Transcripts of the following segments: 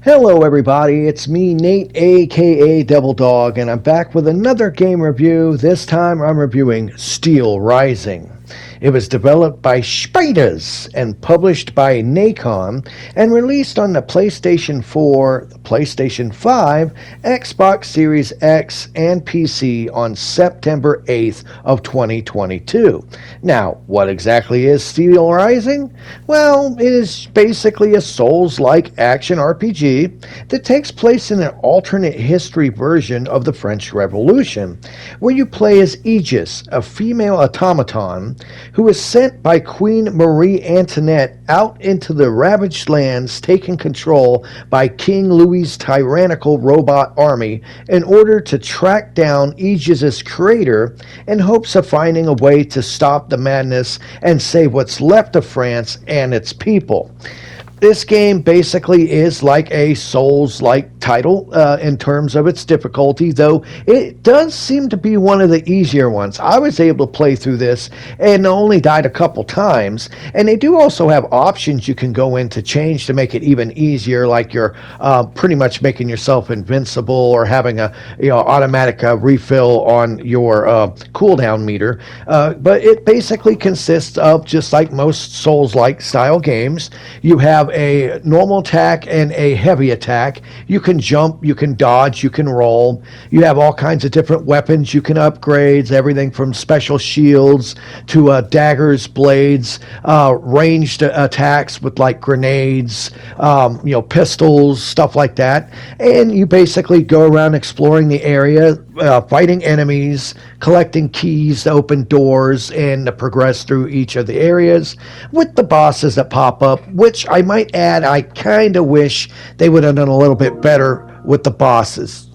Hello, everybody. It's me, Nate, aka Devil Dog, and I'm back with another game review. This time I'm reviewing SteelRising. It was developed by Spiders and published by Nacon and released on the PlayStation 4, the PlayStation 5, Xbox Series X, and PC on September 8th of 2022. Now, what exactly is SteelRising? Well, it is basically a Souls-like action RPG that takes place in an alternate history version of the French Revolution, where you play as Aegis, a female automaton who is sent by Queen Marie Antoinette out into the ravaged lands taken control by King Louis's tyrannical robot army in order to track down Aegis's creator in hopes of finding a way to stop the madness and save what's left of France and its people. This game basically is like a Souls-like title in terms of its difficulty, though it does seem to be one of the easier ones. I was able to play through this and only died a couple times, and they do also have options you can go in to change to make it even easier, like you're pretty much making yourself invincible or having a automatic refill on your cooldown meter. But it basically consists of, just like most Souls-like style games, you have a normal attack and a heavy attack. You can jump, you can dodge, you can roll. You have all kinds of different weapons you can upgrade, everything from special shields to daggers, blades, ranged attacks with like grenades, pistols, stuff like that. And you basically go around exploring the area, fighting enemies, collecting keys to open doors, and to progress through each of the areas with the bosses that pop up, which I might add, I kind of wish they would have done a little bit better with the bosses.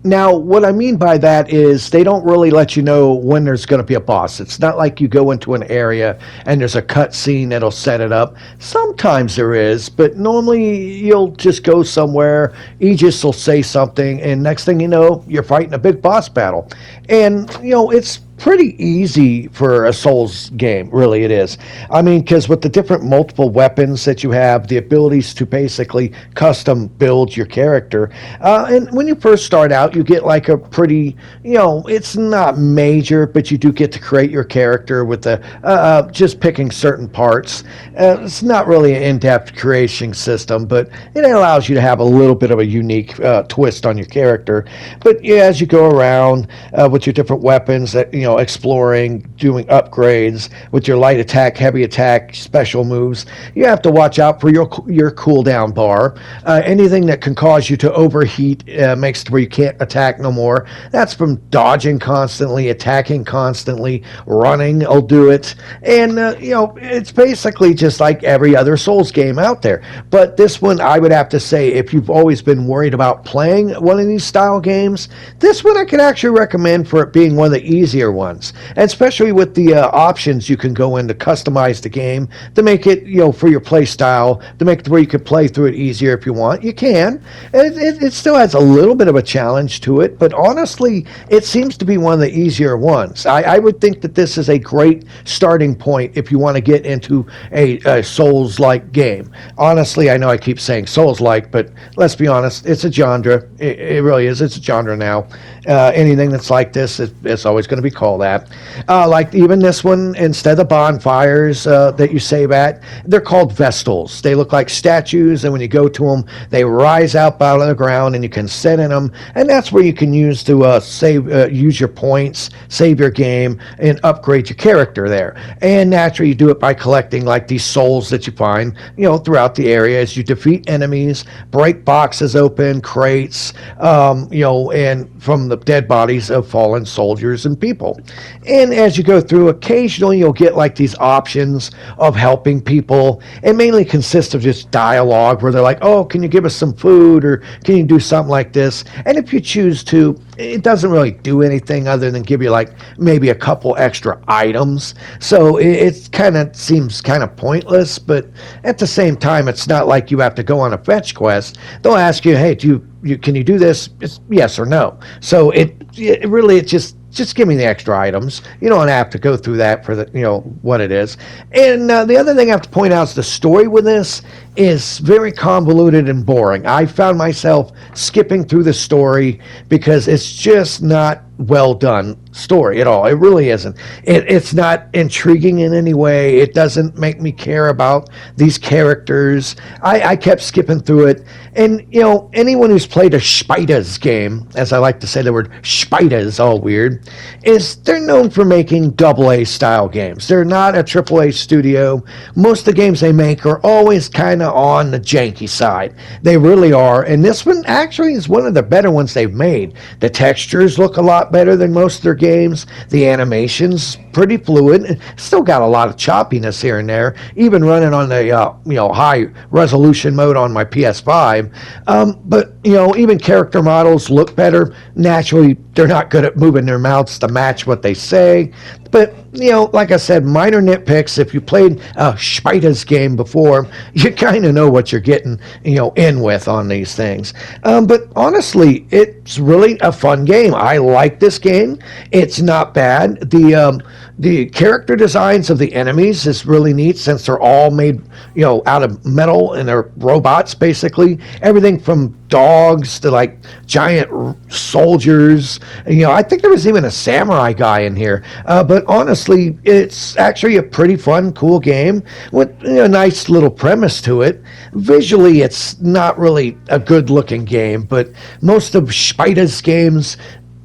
Now, what I mean by that is they don't really let you know when there's going to be a boss. It's not like you go into an area and there's a cut scene that'll set it up. Sometimes there is, but normally you'll just go somewhere, Aegis will say something, and next thing you know, you're fighting a big boss battle. And, it's pretty easy for a Souls game, really it is. I mean, because with the different multiple weapons that you have, the abilities to basically custom build your character, and when you first start out, you get like a pretty, it's not major, but you do get to create your character with the just picking certain parts. It's not really an in-depth creation system, but it allows you to have a little bit of a unique twist on your character. But yeah, as you go around with your different weapons that exploring, doing upgrades with your light attack, heavy attack, special moves, you have to watch out for your cooldown bar. Anything that can cause you to overheat makes it where you can't attack no more. That's from dodging constantly, attacking constantly, running will do it. And, it's basically just like every other Souls game out there. But this one, I would have to say, if you've always been worried about playing one of these style games, this one I could actually recommend for it being one of the easier ones, and especially with the options you can go in to customize the game to make it, for your play style, to make it where you can play through it easier if you want. You can. It still has a little bit of a challenge to it, but honestly, it seems to be one of the easier ones. I would think that this is a great starting point if you want to get into a Souls-like game. Honestly, I know I keep saying Souls-like, but let's be honest, it's a genre. It really is. It's a genre now. Anything that's like this, it's always going to be called that. Like even this one, instead of bonfires that you save at, they're called vestals. They look like statues, and when you go to them, they rise up out of the ground, and you can sit in them, and that's where you can use to use your points, save your game, and upgrade your character there. And naturally, you do it by collecting like these souls that you find, throughout the area as you defeat enemies, break boxes open, crates, and from the dead bodies of fallen soldiers and people. And as you go through, occasionally you'll get like these options of helping people. It mainly consists of just dialogue where they're like, oh, can you give us some food, or can you do something like this? And if you choose to, it doesn't really do anything other than give you like maybe a couple extra items. So it kind of seems kind of pointless, but at the same time, it's not like you have to go on a fetch quest. They'll ask you, hey, can you do this? It's yes or no. So it really just give me the extra items. You don't have to go through that for the what it is. And the other thing I have to point out is the story with this is very convoluted and boring. I found myself skipping through the story because it's just not well done story at all. It really isn't. It's not intriguing in any way. It doesn't make me care about these characters. I kept skipping through it. And, anyone who's played a Spiders game, as I like to say the word Spiders, all weird, they're known for making AA style games. They're not a AAA studio. Most of the games they make are always kind of on the janky side. They really are. And this one actually is one of the better ones they've made. The textures look a lot better than most of their games. The animation's pretty fluid. Still got a lot of choppiness here and there, even running on the high resolution mode on my PS5. But even character models look better. Naturally, they're not good at moving their mouths to match what they say. But, like I said, minor nitpicks. If you played a Spiders game before, you kind of know what you're getting, in with on these things. But honestly, it's really a fun game. I like this game. It's not bad. The character designs of the enemies is really neat since they're all made, out of metal and they're robots, basically. Everything from dogs to like giant soldiers. I think there was even a samurai guy in here. But honestly, it's actually a pretty fun, cool game with a nice little premise to it. Visually, it's not really a good-looking game, but most of Spiders games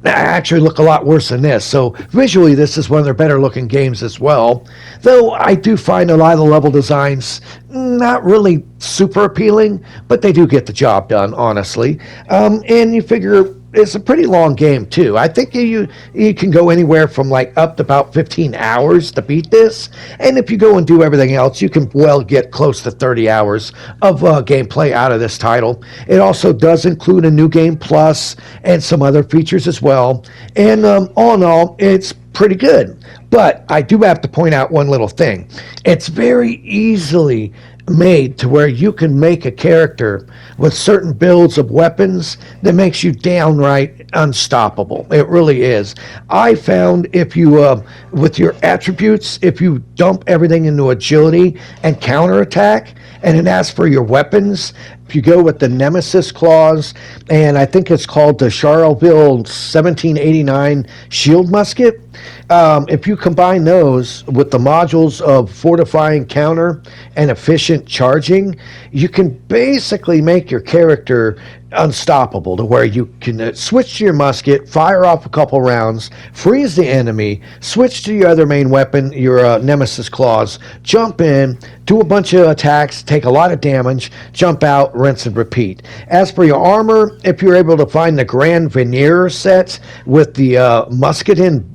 actually look a lot worse than this. So visually, this is one of their better looking games as well. Though I do find a lot of the level designs not really super appealing, but they do get the job done, honestly. And you figure it's a pretty long game too. I think you can go anywhere from like up to about 15 hours to beat this. And if you go and do everything else, you can well get close to 30 hours of gameplay out of this title. It also does include a new game plus and some other features as well. And all in all, it's pretty good. But I do have to point out one little thing. It's very easily made to where you can make a character with certain builds of weapons that makes you downright unstoppable. It really is. I found if you, with your attributes, if you dump everything into agility and counterattack, and it asks for your weapons, if you go with the Nemesis clause, and I think it's called the Charleville 1789 shield musket, if you combine those with the modules of fortifying counter and efficient charging, you can basically make your character unstoppable to where you can switch to your musket, fire off a couple rounds, freeze the enemy, switch to your other main weapon, your Nemesis claws, jump in, do a bunch of attacks, take a lot of damage, jump out, rinse and repeat. As for your armor, if you're able to find the Grand Veneer set with the musket and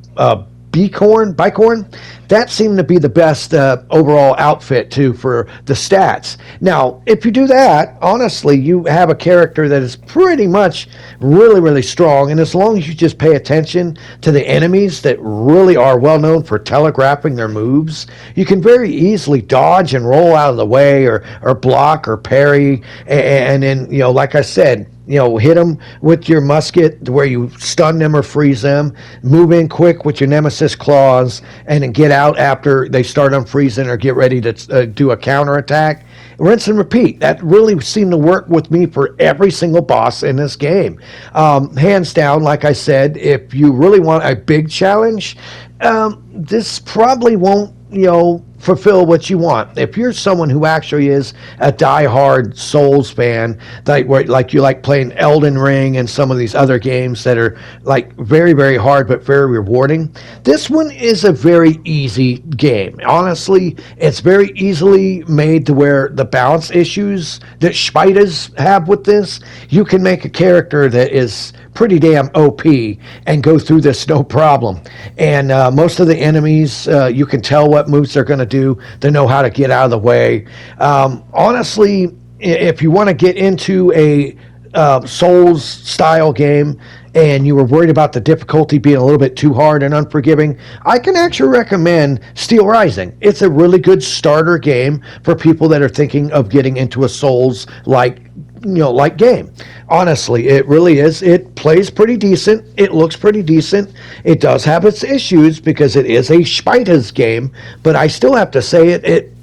bicorn, that seemed to be the best overall outfit too for the stats. Now, if you do that, honestly, you have a character that is pretty much really, really strong. And as long as you just pay attention to the enemies that really are well known for telegraphing their moves, you can very easily dodge and roll out of the way or block or parry. And then, like I said, hit them with your musket where you stun them or freeze them, move in quick with your Nemesis claws, and then get out after they start unfreezing or get ready to do a counterattack. Rinse and repeat. That really seemed to work with me for every single boss in this game. Hands down, like I said, if you really want a big challenge, this probably won't, fulfill what you want. If you're someone who actually is a die-hard Souls fan, like you like playing Elden Ring and some of these other games that are like very, very hard but very rewarding, this one is a very easy game. Honestly, it's very easily made to where the balance issues that Spiders have with this, you can make a character that is pretty damn OP and go through this no problem. And most of the enemies, you can tell what moves they're going to do. They know how to get out of the way. Honestly, if you want to get into a Souls style game and you were worried about the difficulty being a little bit too hard and unforgiving, I can actually recommend SteelRising. It's a really good starter game for people that are thinking of getting into a Souls like game. Honestly, it really is. It plays pretty decent. It looks pretty decent. It does have its issues because it is a Spiders game, but I still have to say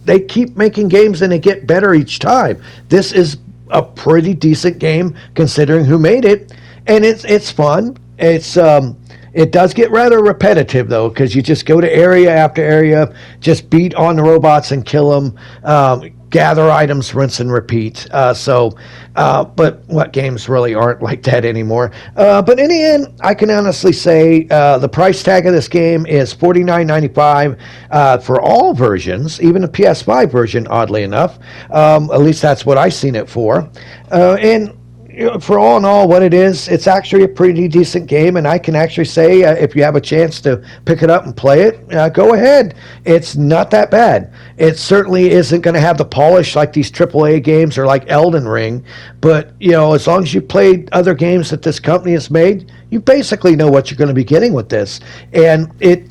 they keep making games and they get better each time. This is a pretty decent game considering who made it, and it's fun. It does get rather repetitive though, because you just go to area after area, just beat on the robots and kill them, gather items, rinse and repeat. But what games really aren't like that anymore? But in the end, I can honestly say the price tag of this game is $49.95 for all versions, even the PS5 version, oddly enough. At least that's what I've seen it for. And for all in all, what it is, it's actually a pretty decent game, and I can actually say if you have a chance to pick it up and play it, go ahead. It's not that bad. It certainly isn't going to have the polish like these AAA games or like Elden Ring, but as long as you played other games that this company has made, you basically know what you're going to be getting with this, and it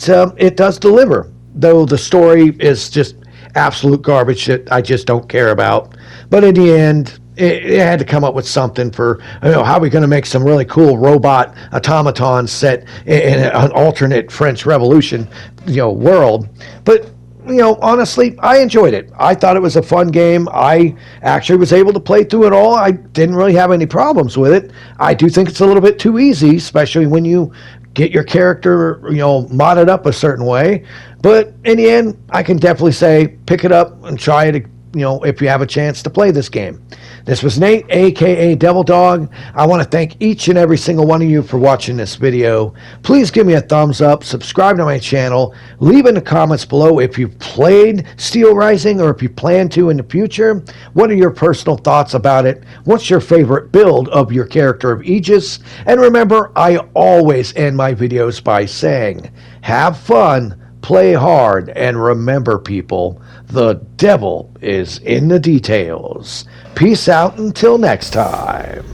does deliver. Though the story is just absolute garbage that I just don't care about, but in the end, it had to come up with something for how are we going to make some really cool robot automatons set in an alternate French Revolution world. But honestly, I enjoyed it. I thought it was a fun game. I actually was able to play through it all. I didn't really have any problems with it. I do think it's a little bit too easy, especially when you get your character modded up a certain way. But in the end, I can definitely say pick it up and try it if you have a chance to play this game. This was Nate, aka Devil Dog. I want to thank each and every single one of you for watching this video. Please give me a thumbs up, subscribe to my channel, leave in the comments below if you've played SteelRising or if you plan to in the future. What are your personal thoughts about it? What's your favorite build of your character of Aegis? And remember, I always end my videos by saying, have fun, play hard, and remember, people, the devil is in the details. Peace out until next time.